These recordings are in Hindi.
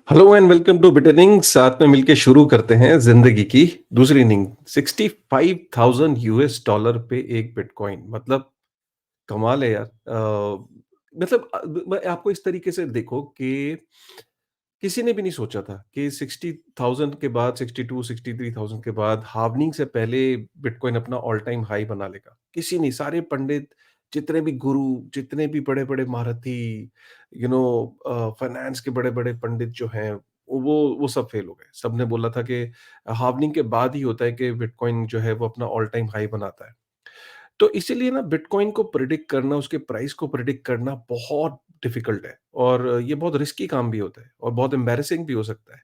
Hello and welcome two bit innings. साथ में मिलके शुरू करते हैं जिंदगी की दूसरी इनिंग। 65,000 यूएस डॉलर पे एक बिटकॉइन, मतलब कमाल है यार। मतलब मैं आपको इस तरीके से देखो कि किसी ने भी नहीं सोचा था कि 60,000 के बाद 62 63,000 के बाद हार्वनिंग से पहले बिटकॉइन अपना ऑल टाइम हाई बना लेगा। किसी नहीं, सारे पंडित, जितने भी गुरु, जितने भी बड़े बड़े महारथी, फाइनेंस के बड़े बड़े पंडित जो हैं, वो सब फेल हो गए। सबने बोला था कि हार्वनिंग के बाद ही होता है कि बिटकॉइन जो है वो अपना ऑल टाइम हाई बनाता है। तो इसीलिए ना बिटकॉइन को प्रेडिक्ट करना, उसके प्राइस को प्रेडिक्ट करना बहुत डिफिकल्ट है, और ये बहुत रिस्की काम भी होता है और बहुत एम्बैरेसिंग भी हो सकता है,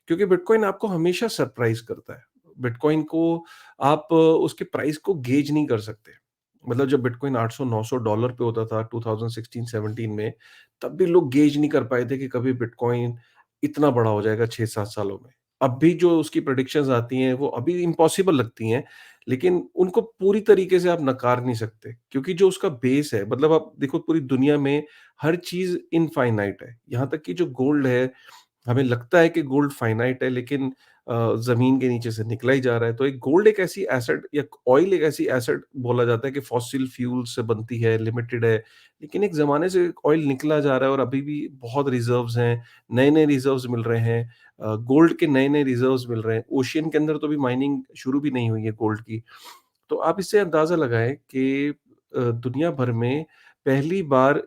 क्योंकि बिटकॉइन आपको हमेशा सरप्राइज करता है। बिटकॉइन को आप उसके प्राइस को गेज नहीं कर सकते। मतलब जब बिटकॉइन 800 900 डॉलर पे होता था 2016 17 में, तब भी लोग गेज नहीं कर पाए थे कि कभी बिटकॉइन इतना बड़ा हो जाएगा 6 7 सालों में। अब भी जो उसकी प्रेडिक्शंस आती हैं वो अभी इम्पॉसिबल लगती हैं, लेकिन उनको पूरी तरीके से आप नकार नहीं सकते, क्योंकि जो उसका बेस है, मतलब आप देखो पूरी दुनिया में हर चीज़ इनफाइनाइट है। यहाँ तक कि जो गोल्ड है, हमें लगता है कि गोल्ड फाइनाइट है, लेकिन ज़मीन के नीचे से निकला ही जा रहा है। तो एक गोल्ड एक ऐसी एसेट, या ऑयल एक ऐसी एसेट बोला जाता है कि फॉसिल फ्यूल से बनती है, लिमिटेड है, लेकिन एक ज़माने से ऑयल निकला जा रहा है और अभी भी बहुत रिज़र्व्स हैं, नए-नए रिज़र्व्स मिल रहे हैं। गोल्ड के नए-नए रिज़र्व्स मिल रहे हैं। ओशियन के अंदर तो अभी माइनिंग शुरू भी नहीं हुई है गोल्ड की। तो आप इससे अंदाज़ा लगाएँ कि दुनिया भर में पहली बार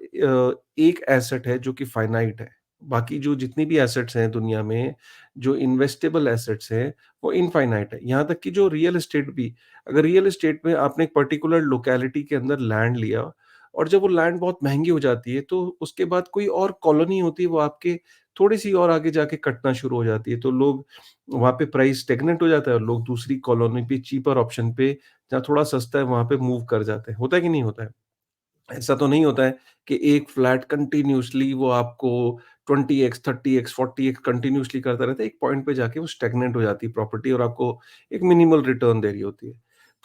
एक एसेट है जो कि फाइनाइट है। बाकी जो जितनी भी एसेट्स हैं दुनिया में, जो इन्वेस्टेबल एसेट्स हैं, वो इनफाइनाइट है। यहाँ तक कि जो रियल एस्टेट भी, अगर रियल एस्टेट में आपने एक पर्टिकुलर लोकेलिटी के अंदर लैंड लिया और जब वो लैंड बहुत महँगी हो जाती है, तो उसके बाद कोई और कॉलोनी होती है, वो आपके थोड़ी-सी और आगे जाके कटना शुरू हो जाती है। तो लोग वहाँ पे प्राइस स्टैग्नेंट हो जाता है और लोग दूसरी कॉलोनी पे, चीपर ऑप्शन पे, जहाँ थोड़ा सस्ता है वहाँ पे मूव कर जाते हैं। होता है कि नहीं होता है? ऐसा तो नहीं होता है कि एक फ्लैट कंटिन्यूअसली वो आपको 20x 30x 40x कंटिन्यूअसली करता रहता है। एक पॉइंट पे जाके वो स्टैग्नेंट हो जाती है प्रॉपर्टी, और आपको एक मिनिमल रिटर्न दे रही होती है।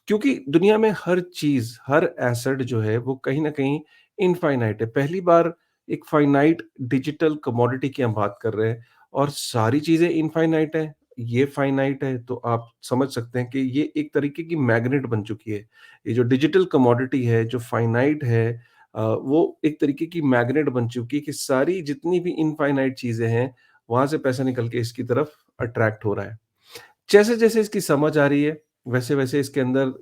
क्योंकि दुनिया में हर चीज़, हर एसेट जो है वो कहीं न कहीं इनफ़ाइनाइट है। पहली बार एक फ़ाइनाइट डिजिटल कमोडिटी की हम बात कर रहे हैं, और सारी चीज़ें इनफ़ाइनाइट हैं, ये फ़ाइनाइट है, तो आप समझ सकते हैं कि ये एक तरीके की मैग्नेट बन चुकी है। ये जो डिजिटल कमोडिटी है, जो फ़ाइनाइट है, वो एक तरीके की मैग्नेट बन चुकी है कि सारी जितनी भी इनफ़ाइनाइट चीज़ें हैं, वहाँ से पैसा निकल के इसकी तरफ अट्रैक्ट हो रहा है। जैसे-जैसे इसकी समझ आ रही है, वैसे-वैसे इसके अंदर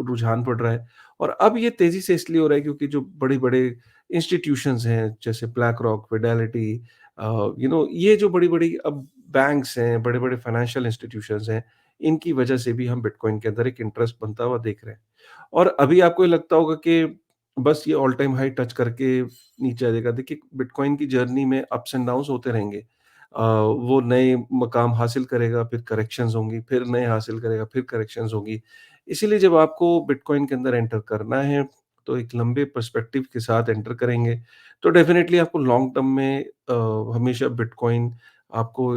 रुझान बढ़ रहा है, और अब ये तेज़ी से इसलिए हो रहा है क्योंकि जो बड़े-बड़े इंस्टीट्यूशंस हैं, जैसे ब्लैक रॉक, फिडेलिटी, ये जो बड़ी-बड़ी अब बैंक्स हैं, बड़े-बड़े फाइनेंशियल इंस्टीट्यूशंस हैं, इनकी वजह से भी हम बिटकॉइन के अंदर एक इंटरेस्ट बनता हुआ देख रहे हैं। और अभी आपको ये लगता होगा कि बस ये ऑल टाइम हाई टच करके नीचे आ जाएगा। देखिए, बिटकॉइन की जर्नी में अप्स एंड डाउन्स होते रहेंगे। वो नए मकाम हासिल करेगा, फिर करेक्शंस होंगी, फिर नए हासिल करेगा, फिर करेक्शंस होंगी। इसीलिए जब आपको बिटकॉइन के अंदर एंटर करना है, तो एक लंबे पर्सपेक्टिव के साथ एंटर करेंगे, तो डेफ़िनेटली आपको लॉन्ग टर्म में हमेशा बिटकॉइन आपको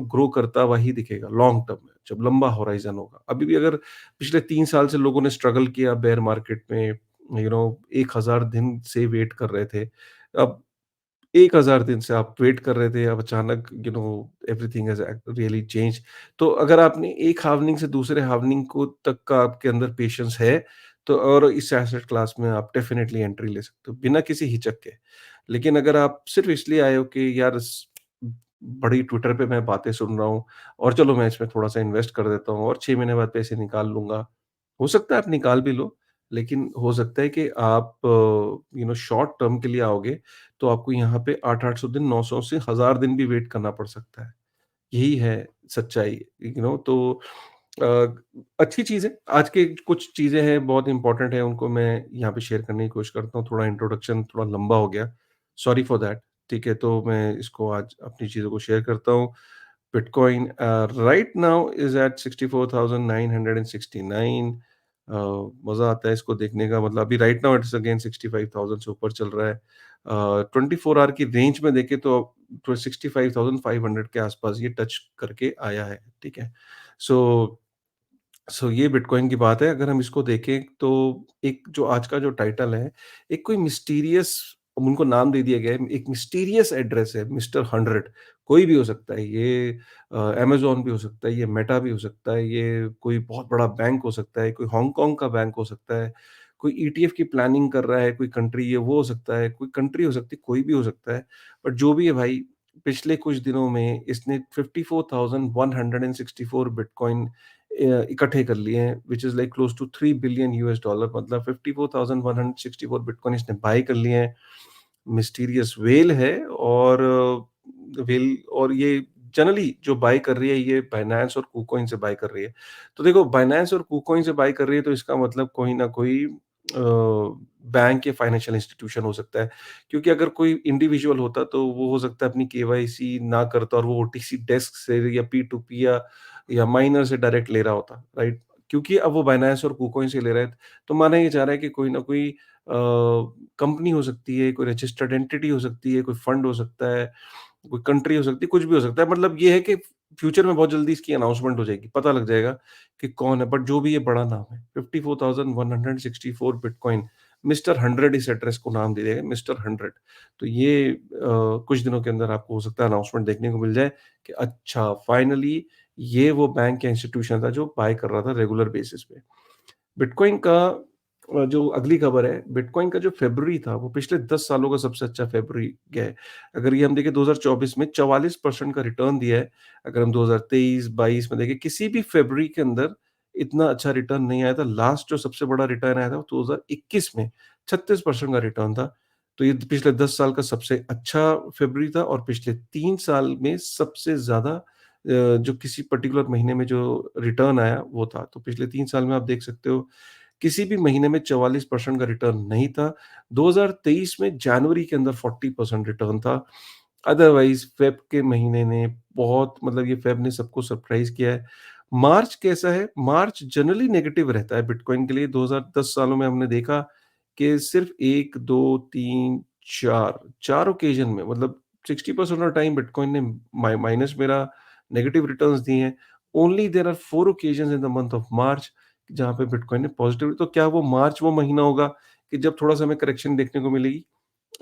ग्रो करता हुआ ही दिखेगा लॉन्ग टर्म में, जब लंबा होराइज़न होगा। अभी भी अगर पिछले 3 साल से लोगों ने स्ट्रगल किया बेयर मार्केट में, 1000 दिन से वेट कर रहे थे। अब 1000 दिन से आप वेट कर रहे थे, अब अचानक एवरीथिंग हैज़ रियली चेंज्ड। तो अगर आपने एक हार्वनिंग से दूसरे हार्वनिंग को तक का आपके अंदर पेशेंस है, तो और इस एसेट क्लास में आप डेफ़िनिटली एंट्री ले सकते हो, बिना किसी हिचक के। लेकिन अगर आप सिर्फ़ इसलिए आए हो कि यार बड़ी ट्विटर पे मैं बातें सुन रहा हूँ और चलो मैं इसमें थोड़ा-सा इन्वेस्ट कर देता हूँ और 6 महीने बाद पैसे निकाल लूँगा। हो सकता है आप निकाल भी लो, लेकिन हो सकता है कि आप शॉर्ट टर्म के लिए आओगे, तो आपको यहाँ पे 800-800 दिन, 900 से 1000 दिन भी वेट करना पड़ सकता है। यही है सच्चाई। तो अ, अच्छी चीज़ है। आज के कुछ चीज़ें हैं बहुत इम्पोर्टेंट है, उनको मैं यहाँ पे शेयर करने की कोशिश करता हूँ। थोड़ा इंट्रोडक्शन थोड़ा लंबा हो गया, सॉरी फॉर दैट। ठीक है, तो मैं इसको आज अपनी चीज़ों को शेयर करता हूँ। Bitcoin right now is at 64,969। मज़ा आता है इसको देखने का, मतलब अभी राइट नाउ इट्स अगेन 65,000 से ऊपर चल रहा है। 24 आवर की रेंज में देखें तो 65,500 के आसपास ये टच करके आया है, ठीक है? सो ये बिटकॉइन की बात है। अगर हम इसको देखें तो एक जो आज का जो टाइटल है, एक कोई मिस्टीरियस, उनको नाम दे दिया गया है, एक मिस्टीरियस एड्रेस है, मिस्टर 100। कोई भी हो सकता है, ये अमेज़न भी हो सकता है, ये मेटा भी हो सकता है, ये कोई बहुत बड़ा बैंक हो सकता है, कोई हांगकांग का बैंक हो सकता है, कोई ईटीएफ की प्लानिंग कर रहा है, कोई कंट्री ये वो हो सकता है, कोई कंट्री हो सकती है, कोई भी हो सकता है। बट जो भी है भाई, पिछले कुछ दिनों में इसने 54,164 बिटकॉइन इकट्ठे कर लिए हैं, which is like close to 3 billion US dollar, मतलब 54,164 बिटकॉइन इसने बाय कर लिए हैं। मिस्टीरियस व्हेल है, और व्हेल, और ये जनरली जो बाय कर रही है ये बायनांस और कुकॉइन से बाय कर रही है। तो देखो, बायनांस और कुकॉइन से बाय कर रही है तो इसका मतलब कोई ना कोई बैंक या फाइनेंशियल इंस्टीट्यूशन हो सकता है। क्योंकि अगर कोई इंडिविजुअल होता तो वो हो सकता है अपनी केवाईसी ना करता और वो ओटीसी डेस्क से या पी2पी या माइनर से डायरेक्ट ले रहा होता, राइट? क्योंकि अब वो बायनांस और कुकॉइन से ले रहा है, तो माना ये जा रहा है कि कोई ना कोई कंपनी हो सकती है, कोई रजिस्टर्ड एंटिटी हो सकती है, कोई फंड हो सकता है, कोई कंट्री हो सकती है, कुछ भी हो सकता है। मतलब ये है कि फ्यूचर में बहुत जल्दी इसकी अनाउंसमेंट हो जाएगी, पता लग जाएगा कि कौन है। बट जो भी ये बड़ा नाम है, 54,164 बिटकॉइन, मिस्टर 100 इस एड्रेस को नाम दे देगा, मिस्टर 100। तो ये कुछ दिनों के अंदर आपको हो सकता है अनाउंसमेंट देखने को मिल जाए कि अच्छा, फाइनली ये वो बैंक या इंस्टीट्यूशन था जो बाय कर रहा था रेगुलर बेसिस पे। बिटकॉइन का जो अगली खबर है, बिटकॉइन का जो फ़रवरी था, वो पिछले 10 सालों का सबसे अच्छा फ़रवरी गया है। अगर ये हम देखें 2024 में 44% का रिटर्न दिया है। अगर हम 2023-22 में देखें, किसी भी फ़रवरी के अंदर इतना अच्छा रिटर्न नहीं आया था। लास्ट जो सबसे बड़ा रिटर्न आया था, वो 2021 में 36% का रिटर्न था। तो ये पिछले 10 साल का सबसे अच्छा फ़रवरी था, और पिछले 3 साल में सबसे ज़्यादा जो किसी पर्टिकुलर महीने में जो रिटर्न आया, वो था। तो पिछले 3 साल में आप देख सकते हो, किसी भी महीने में 44% का रिटर्न नहीं था। 2023 में जनवरी के अंदर 40% रिटर्न था। अदरवाइज़ फ़ेब के महीने ने बहुत, मतलब ये फ़ेब ने सबको सरप्राइज़ किया है। मार्च कैसा है? मार्च जनरली नेगेटिव रहता है बिटकॉइन के लिए। 2010 सालों में हमने देखा कि सिर्फ़ 1, 2, 3, 4, 4 ओकेज़न में, मतलब 60% ऑफ टाइम बिटकॉइन ने माइनस मेरा नेगेटिव रिटर्न्स दिए हैं। Only there are 4 occasions in the month of March जहाँ पे बिटकॉइन ने पॉजिटिव। तो क्या वो मार्च वो महीना होगा कि जब थोड़ा-सा हमें करेक्शन देखने को मिलेगी?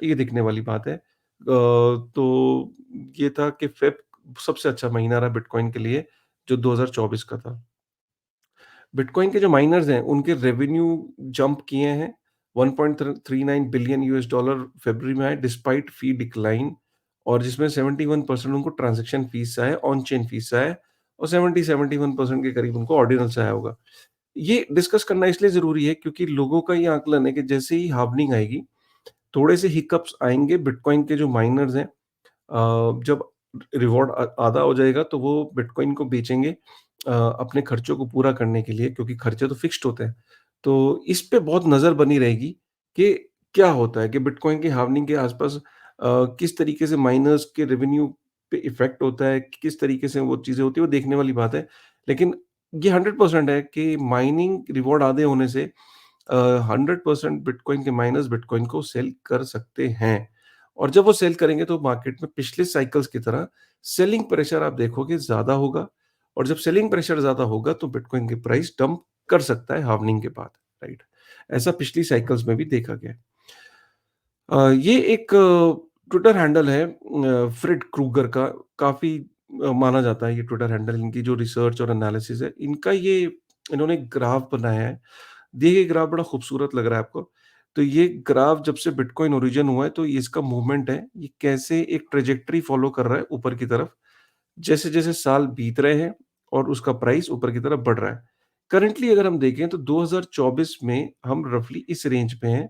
ये देखने वाली बात है। तो ये था कि फ़ेब सबसे अच्छा महीना रहा बिटकॉइन के लिए, जो 2024 का था। बिटकॉइन के जो माइनर्स हैं, उनके रेवेन्यू जंप किए हैं। 1.39 बिलियन यूएस डॉलर फ़रवरी में आए डिस्पाइट फी डिक्लाइन, और जिसमें 71% उनको ट्रांज़ैक्शन फ़ीस से आया, ऑन चेन फ़ीस से आया, और 70-71% के करीब उनको ऑर्डिनल से आया होगा। ये डिस्कस करना इसलिए ज़रूरी है क्योंकि लोगों का ये आकलन है कि जैसे ही हार्डनिंग आएगी, थोड़े से हिकअप्स आएँगे, बिटकॉइन के जो माइनर्स हैं जब रिवॉर्ड आधा हो जाएगा तो वो बिटकॉइन को बेचेंगे अपने खर्चों को पूरा करने के लिए, क्योंकि खर्चे तो फिक्स्ड होते हैं। तो इस पे बहुत नज़र बनी रहेगी कि क्या होता है कि बिटकॉइन की हार्वनिंग के आसपास किस तरीके से माइनर्स के रेवेन्यू पे इफ़ेक्ट होता है, किस तरीके से वो चीज़ें होती हैं, वो देखने वाली बात है। लेकिन ये 100% है कि माइनिंग रिवॉर्ड आधे होने से 100% बिटकॉइन के माइनर्स बिटकॉइन को सेल कर सकते हैं। और जब वो सेल करेंगे तो मार्केट में पिछले साइकिल्स की तरह सेलिंग प्रेशर आप देखोगे ज़्यादा होगा, और जब सेलिंग प्रेशर ज़्यादा होगा तो बिटकॉइन की प्राइस डंप कर सकता है हार्वनिंग के बाद, राइट? ऐसा पिछली साइकिल्स में भी देखा गया है। ये एक ट्विटर हैंडल है फ्रेड क्रूगर का, काफ़ी माना जाता है ये ट्विटर हैंडल, इनकी जो रिसर्च और एनालिसिस है, इनका ये इन्होंने एक ग्राफ बनाया है। देखिए ग्राफ बड़ा खूबसूरत लग रहा है आपको। तो ये ग्राफ जब से बिटकॉइन ओरिजिन हुआ है तो ये इसका मूवमेंट है, ये कैसे एक ट्रैजेक्टरी फॉलो कर रहा है ऊपर की तरफ। जैसे-जैसे साल बीत रहे हैं और उसका प्राइस ऊपर की तरफ बढ़ रहा है। करंटली अगर हम देखें तो 2024 में हम रफली इस रेंज पे हैं,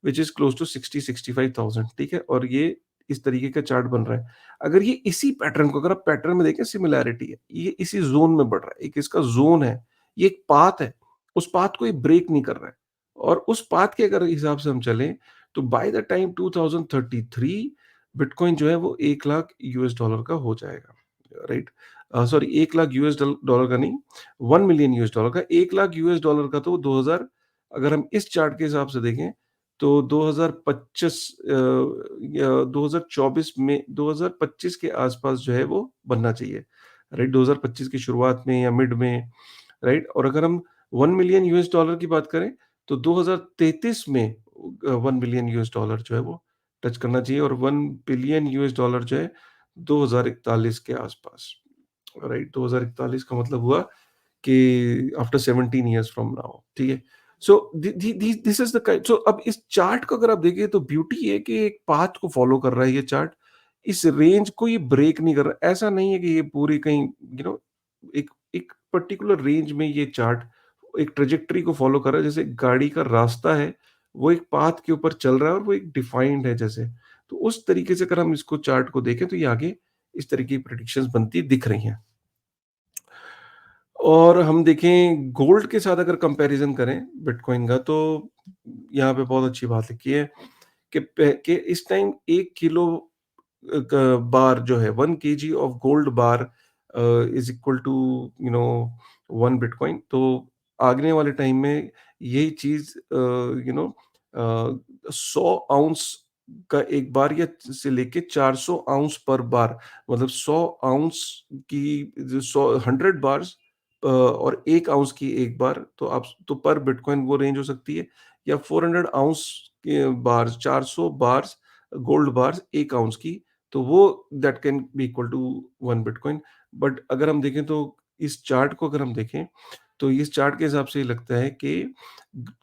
व्हिच इज़ क्लोज टू 60-65,000, ठीक है? और ये इस तरीके का चार्ट बन रहा है। अगर ये इसी पैटर्न को, अगर आप पैटर्न में देखें, सिमिलैरिटी है, ये इसी ज़ोन में बढ़ रहा है, एक इसका ज़ोन है, ये एक पाथ है, उस पाथ को ये ब्रेक नहीं कर रहा है। और उस पाथ के अगर हिसाब से हम चलें, तो बाय द टाइम 2033 बिटकॉइन जो है वो 1 लाख यूएस डॉलर का हो जाएगा। Right? Sorry, 1 lakh US dollar का नहीं, 1 मिलियन यूएस डॉलर का। 1 लाख यूएस डॉलर का तो 2000, अगर हम इस चार्ट के हिसाब से देखें तो 2025 या 2024 में 2025 के आसपास जो है वो बनना चाहिए। राइट? 2025 की शुरुआत में या मिड में, राइट? और अगर हम 1 मिलियन यूएस डॉलर की बात करें तो 2033 में 1 बिलियन यूएस डॉलर जो है वो टच करना चाहिए, और 1 बिलियन यूएस डॉलर जो है 2041 के आसपास, राइट? 2041 का मतलब हुआ कि आफ्टर 17 इयर्स फ्रॉम नाउ, ठीक है? So this is the kind, so अब इस चार्ट को अगर आप देखिए तो ब्यूटी ये है कि एक पाथ को फॉलो कर रहा है ये चार्ट। इस रेंज को ये ब्रेक नहीं कर रहा। ऐसा नहीं है कि ये पूरी कहीं एक एक पर्टिकुलर रेंज में ये चार्ट एक ट्रैजेक्टरी को फॉलो कर रहा है। जैसे गाड़ी का रास्ता है, वो एक पाथ के ऊपर चल रहा है और वो एक डिफाइंड है जैसे। तो उस तरीके से अगर हम इसको चार्ट को देखें तो ये आगे इस तरह की प्रेडिक्शंस बनती दिख रही हैं। और हम देखें गोल्ड के साथ अगर कंपैरिज़न करें बिटकॉइन का, तो यहाँ पे बहुत अच्छी बात लिखी है कि इस टाइम 1 किलो बार जो है, 1 KG of gold bar is equal to 1 bitcoin. तो आगने वाले टाइम में यही चीज 100 आउंस का एक बार या से लेके 400 आउंस पर बार, मतलब 100 आउंस की जो 100 बार्स और 1 आउंस की एक बार, तो आप तो पर बिटकॉइन वो रेंज हो सकती है, या 400 आउंस के bars, 400 bars gold bars 1 ounce की, तो वो that can be equal to 1 bitcoin. But अगर हम देखें तो इस चार्ट को अगर हम देखें तो इस चार्ट के हिसाब से ये लगता है कि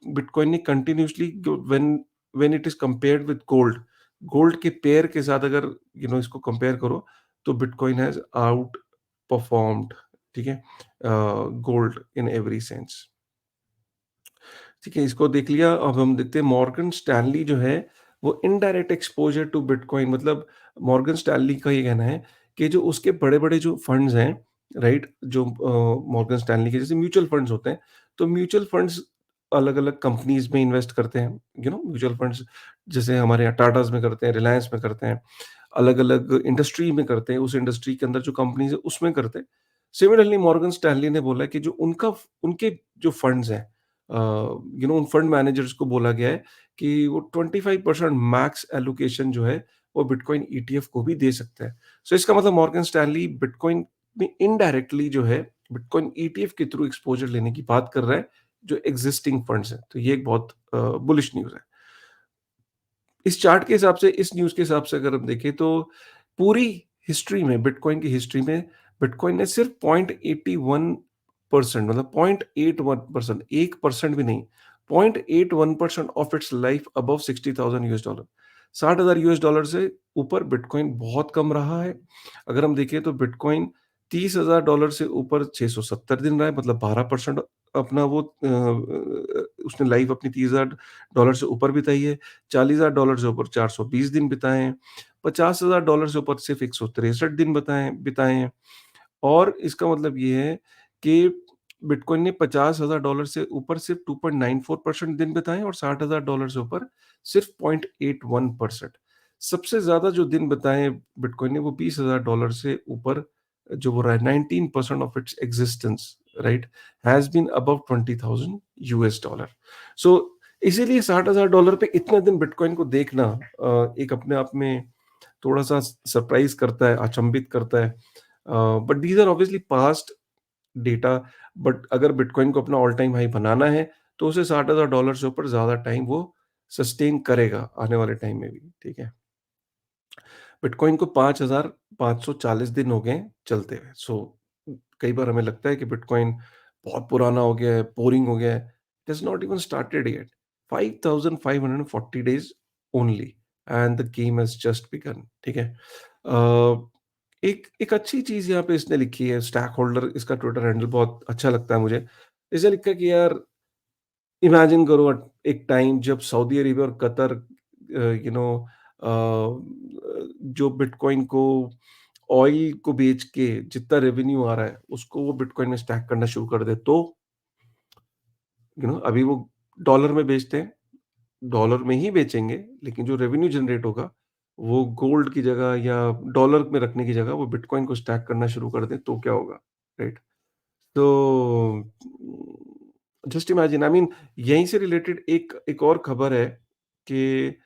बिटकॉइन ने continuously when when it is compared with gold, gold के पेयर के साथ अगर इसको कंपेयर करो, तो बिटकॉइन हैज आउट परफॉर्म्ड, ठीक है, गोल्ड इन एवरी सेंस। ठीक है, इसको देख लिया। अब हम देखते हैं मॉर्गन स्टैनली जो है, वो इनडायरेक्ट एक्सपोज़र टू बिटकॉइन, मतलब मॉर्गन स्टैनली का ये कहना है कि जो उसके बड़े-बड़े जो फंड्स हैं, राइट? जो मॉर्गन स्टैनली के जैसे म्यूचुअल फंड्स होते हैं, तो म्यूचुअल फंड्स अलग-अलग कंपनीज़ में इन्वेस्ट करते हैं। म्यूचुअल फंड्स जैसे हमारे यहाँ टाटाज़ में करते हैं, रिलायंस में करते हैं, अलग-अलग इंडस्ट्री में करते हैं, उस इंडस्ट्री के अंदर जो कंपनीज़ है उसमें करते हैं। सिमिलरली मॉर्गन स्टैनली ने बोला कि जो उनके जो फंड्स हैं, उन फंड मैनेजर्स को बोला गया है कि वो 25% मैक्स एलोकेशन जो है वो बिटकॉइन ईटीएफ को भी दे सकता है। सो इसका मतलब मॉर्गन स्टैनली बिटकॉइन में इनडायरेक्टली जो है बिटकॉइन ईटीएफ के थ्रू एक्सपोज़र लेने की बात कर रहा है, जो एक्जिस्टिंग फंड्स हैं। तो ये एक बहुत बुलिश न्यूज़ है। इस चार्ट के हिसाब से, इस न्यूज़ के हिसाब से अगर हम देखें तो पूरी हिस्ट्री में, बिटकॉइन की हिस्ट्री में, बिटकॉइन ने सिर्फ 0.81%, मतलब 0.81%, 1% भी नहीं, 0.81% ऑफ इट्स लाइफ अबव $60,000। $60,000 से ऊपर बिटकॉइन बहुत कम रहा है। अगर हम देखें तो बिटकॉइन $30,000 से ऊपर 670 दिन रहा है, मतलब 12% अपना वो उसने लाइफ अपनी $30,000 से ऊपर बिताई है। $40,000 से ऊपर 420 दिन बिताए हैं, $50,000 से ऊपर सिर्फ़ 163 दिन बताएँ बिताए हैं। और इसका मतलब ये है कि बिटकॉइन ने $50,000 से ऊपर सिर्फ़ 2.94% दिन बिताए हैं और $60,000 से ऊपर सिर्फ़ 0.81%। सबसे ज़्यादा जो दिन बिताए हैं बिटकॉइन ने, वो $20,000 से ऊपर जो हो रहा है, 19% of its existence, right, has been above $20,000। So इसीलिए $60,000 पे इतने दिन बिटकॉइन को देखना एक अपने आप में थोड़ा-सा सरप्राइज़ करता है, अचंभित करता है। But these are obviously past data. But अगर बिटकॉइन को अपना ऑल टाइम हाई बनाना है, तो उसे $60,000 से ऊपर ज़्यादा टाइम वो सस्टेन करेगा आने वाले टाइम में भी, ठीक है? बिटकॉइन को 5,540 दिन हो गए हैं चलते हुए। सो कई बार हमें लगता है कि बिटकॉइन बहुत पुराना हो गया है, बोरिंग हो गया है। It has not even started yet. 5,540 days only and the game has just began, ठीक है? एक एक अच्छी चीज़ यहाँ पे इसने लिखी है, स्टैक होल्डर, इसका ट्विटर हैंडल बहुत अच्छा लगता है मुझे। इसने लिखा है कि यार, इमेजिन करो एक टाइम जब सऊदी अरेबिया और कतर जो बिटकॉइन को, ऑयल को बेच के जितना रेवेन्यू आ रहा है, उसको वो बिटकॉइन में स्टैक करना शुरू कर दे, तो अभी वो डॉलर में बेचते हैं, डॉलर में ही बेचेंगे, लेकिन जो रेवेन्यू जनरेट होगा, वो गोल्ड की जगह या डॉलर में रखने की जगह वो बिटकॉइन को स्टैक करना शुरू कर दें, तो क्या होगा? राइट? तो जस्ट इमेजिन, आई मीन, यहीं से रिलेटेड एक एक और खबर है कि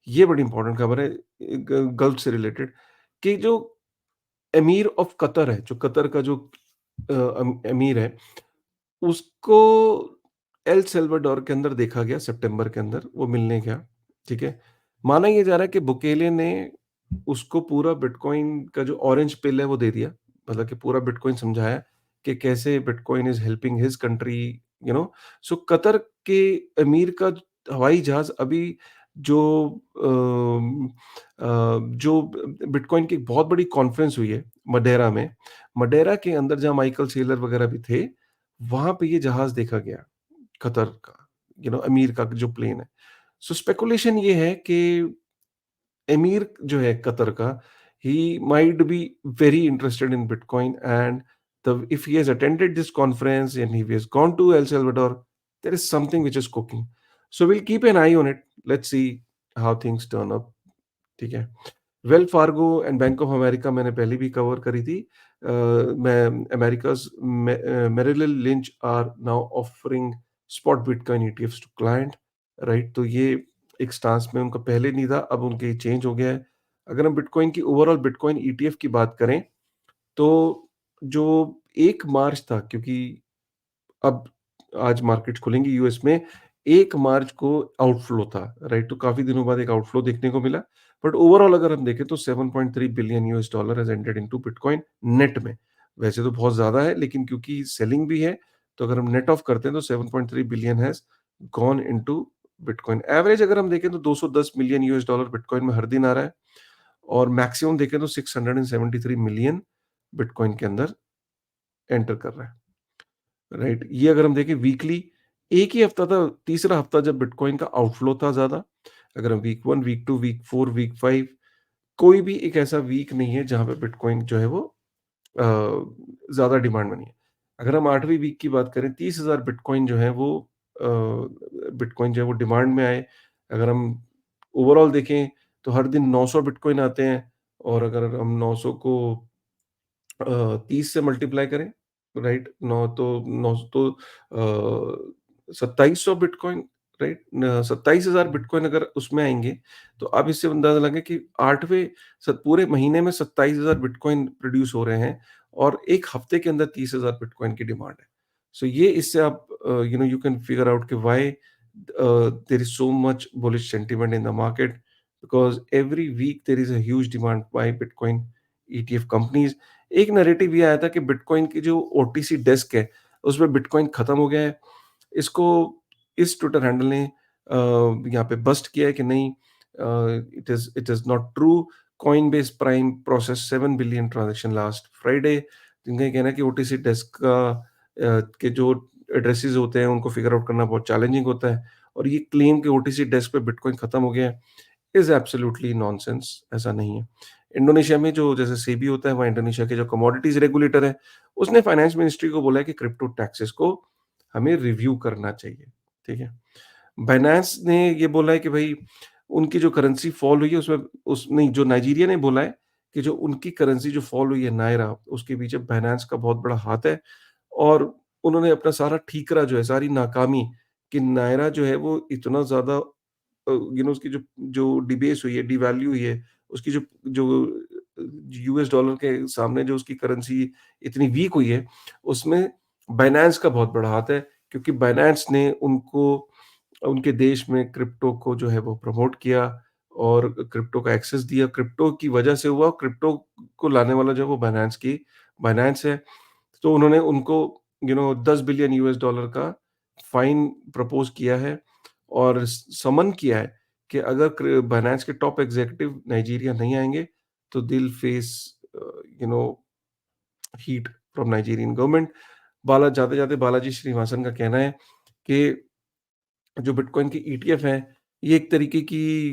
ये बड़ी इंपॉर्टेंट खबर है, गल्फ से रिलेटेड, कि जो एमीर ऑफ कतर है, जो कतर का जो अमीर है, उसको एल सल्वाडोर के अंदर देखा गया सितंबर के अंदर, वो मिलने गया, ठीक है? माना ये जा रहा है कि बुकेले ने उसको पूरा बिटकॉइन का जो ऑरेंज पिल है वो दे दिया। मतलब कि पूरा बिटकॉइन समझाया कि कैसे bitcoin is helping his country, you know. So Qatar के अमीर का हवाई जहाज़ अभी जो जो बिटकॉइन की एक बहुत बड़ी कॉन्फ्रेंस हुई है मडेरा में। मडेरा के अंदर जहाँ माइकल सेलर वगैरह भी थे, वहाँ पे ये जहाज़ देखा गया, कतर का, अमीर का जो प्लेन है। सो स्पेकुलेशन ये है कि एमीर जो है कतर का, he might be very interested in bitcoin and the if he has attended this conference and he has gone to El Salvador, there is something which is cooking. So we will keep an eye on it, let's see how things turn up. ठीक है। Wells Fargo and Bank of America मैंने पहले भी कवर करी थी। मैं America's Merrill Lynch are now offering spot bitcoin ETFs to client, right. तो ये एक स्टांस में उनका पहले नहीं था, अब उनके चेंज हो गया है। अगर हम बिटकॉइन की ओवरऑल बिटकॉइन ईटीएफ की बात करें, तो जो 1 मार्च था, क्योंकि अब आज मार्केट्स खुलेंगी यूएस में, 1 मार्च को आउटफ्लो था, राइट? तो काफ़ी दिनों बाद एक आउटफ्लो देखने को मिला। बट ओवरऑल अगर हम देखें तो 7.3 billion US dollar has entered into bitcoin net में। वैसे तो बहुत ज़्यादा है, लेकिन क्योंकि सेलिंग भी है, तो अगर हम नेट ऑफ करते हैं तो 7.3 billion has gone into bitcoin. Average अगर हम देखें तो 210 मिलियन यूएस डॉलर बिटकॉइन में हर दिन आ रहा है, और मैक्सिमम देखें तो 673 मिलियन बिटकॉइन के अंदर एंटर कर रहा है। राइट, ये अगर हम देखें वीकली, एक ही हफ्ता था, तीसरा हफ्ता जब बिटकॉइन का आउटफ्लो था ज़्यादा। अगर हम वीक 1, वीक 2, वीक 4, वीक 5, कोई भी एक ऐसा वीक नहीं है जहाँ पे बिटकॉइन जो है वो अ, ज़्यादा डिमांड में नहीं है। अगर हम 8वीं वीक की बात करें, 30,000 बिटकॉइन जो है वो बिटकॉइन जो है वो डिमांड में आए। अगर हम ओवरऑल देखें तो हर दिन 900 बिटकॉइन आते हैं, और अगर हम 900 को 30 से मल्टीप्लाई करें, राइट? 9 तो 9 तो 2700 बिटकॉइन, राइट? 27,000 बिटकॉइन अगर उसमें आएँगे, तो आप इससे अंदाज़ा लगाएँ कि 8वें पूरे महीने में 27,000 बिटकॉइन प्रोड्यूस हो रहे हैं, और 1 हफ्ते के अंदर 30,000 बिटकॉइन की डिमांड है। सो ये इससे आप यू कैन फिगर आउट कि why there is so much bullish sentiment in the market, because every week there is a huge demand by bitcoin ETF companies. एक नैरेटिव ये आया था कि बिटकॉइन की जो ओटीसी डेस्क है, उसमें बिटकॉइन खत्म हो गया है। इसको इस ट्विटर हैंडल ने यहाँ पे बस्ट किया है कि नहीं, it is not true. Coinbase prime process 7 billion transaction last Friday. जिनका ये कहना है कि ओटीसी डेस्क के जो एड्रेसेस होते हैं, उनको फिगर आउट करना बहुत चैलेंजिंग होता है, और ये क्लेम कि ओटीसी डेस्क पे बिटकॉइन खत्म हो गया है, इज़ एब्सोल्यूटली नॉनसेंस। ऐसा नहीं है। इंडोनेशिया में जो जैसे सेबी होता है, वहाँ इंडोनेशिया के जो कमोडिटीज़ रेगुलेटर है, उसने फाइनेंस मिनिस्ट्री को बोला है कि क्रिप्टो टैक्सेस को हमें रिव्यू करना चाहिए, ठीक है? बाइनेंस ने ये बोला है कि भई उनकी जो करेंसी फॉल हुई है, उसमें उस नहीं, जो नाइजीरिया ने बोला है कि जो उनकी करेंसी जो फॉल हुई है नायरा, उसके पीछे बाइनेंस का बहुत बड़ा हाथ है, और उन्होंने अपना सारा ठीकरा जो है, सारी नाकामी, कि नायरा जो है वो इतना ज़्यादा उसकी जो जो डिबेस हुई है, डिवैल्यू हुई है, उसकी जो जो यूएस डॉलर के सामने जो उसकी करेंसी इतनी वीक हुई है, उसमें बाइनेंस का बहुत बड़ा हाथ है, क्योंकि बाइनेंस ने उनको उनके देश में क्रिप्टो को जो है वो प्रमोट किया, और क्रिप्टो का एक्सेस दिया। क्रिप्टो की वजह से हुआ, क्रिप्टो को लाने वाला जो है वो बाइनेंस है। तो उन्होंने उनको 10 बिलियन यूएस डॉलर का फाइन प्रपोज़ किया है, और समन किया है कि अगर बाइनेंस के टॉप एग्जीक्यूटिव नाइजीरिया नहीं आएँगे, तो they will face you know heat from Nigerian government. जाते-जाते बालाजी श्रीनिवासन का कहना है कि जो बिटकॉइन की ईटीएफ है, ये एक तरीके की,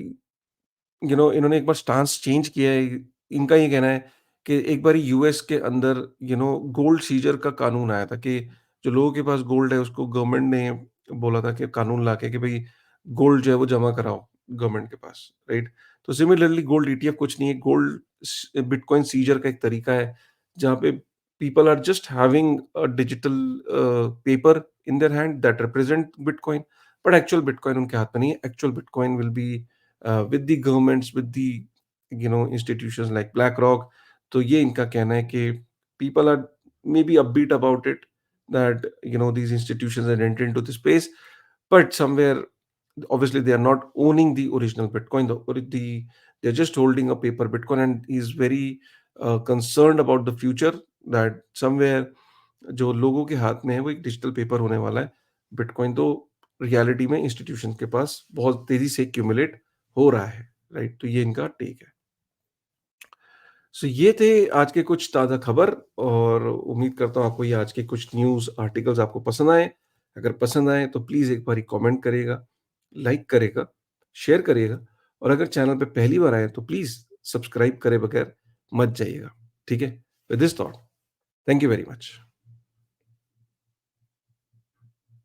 इन्होंने एक बार स्टांस चेंज किया है। इनका ये कहना है कि एक बारी यूएस के अंदर गोल्ड सीजर का कानून आया था, कि जो लोगों के पास गोल्ड है, उसको गवर्नमेंट ने बोला था कि कानून लाके कि भई गोल्ड जो है वो जमा कराओ गवर्नमेंट के पास, राइट? तो सिमिलरली गोल्ड ईटीएफ कुछ नहीं है, गोल्ड बिटकॉइन सीजर का एक तरीका है, जहाँ पे people are just having a digital paper in their hand that represent bitcoin, but actual bitcoin उनके हाथ में नहीं है। Actual bitcoin will be with the governments, with the institutions like BlackRock. तो ये इनका कहना है कि people are maybe upbeat about it, that these institutions are entered into the space, but somewhere obviously they are not owning the original Bitcoin. The They're just holding a paper Bitcoin, and he's very concerned about the future that somewhere जो लोगों के हाथ में है वो एक डिजिटल पेपर होने वाला है। बिटकॉइन तो रियलिटी में इंस्टीट्यूशन के पास बहुत तेज़ी से एक्यूमुलेट हो रहा है, राइट? तो ये इनका टेक है। सो ये थे आज के कुछ ताज़ा खबर, और उम्मीद करता हूँ आपको ये आज के कुछ न्यूज़ आर्टिकल्स आपको पसंद आए। अगर पसंद आए तो प्लीज़ एक बारी कमेंट करिएगा, लाइक करिएगा, शेयर करिएगा, और अगर चैनल पे पहली बार आए तो प्लीज़ सब्सक्राइब करे बगैर मत जाइएगा। ठीक है? With this thought, thank you very much.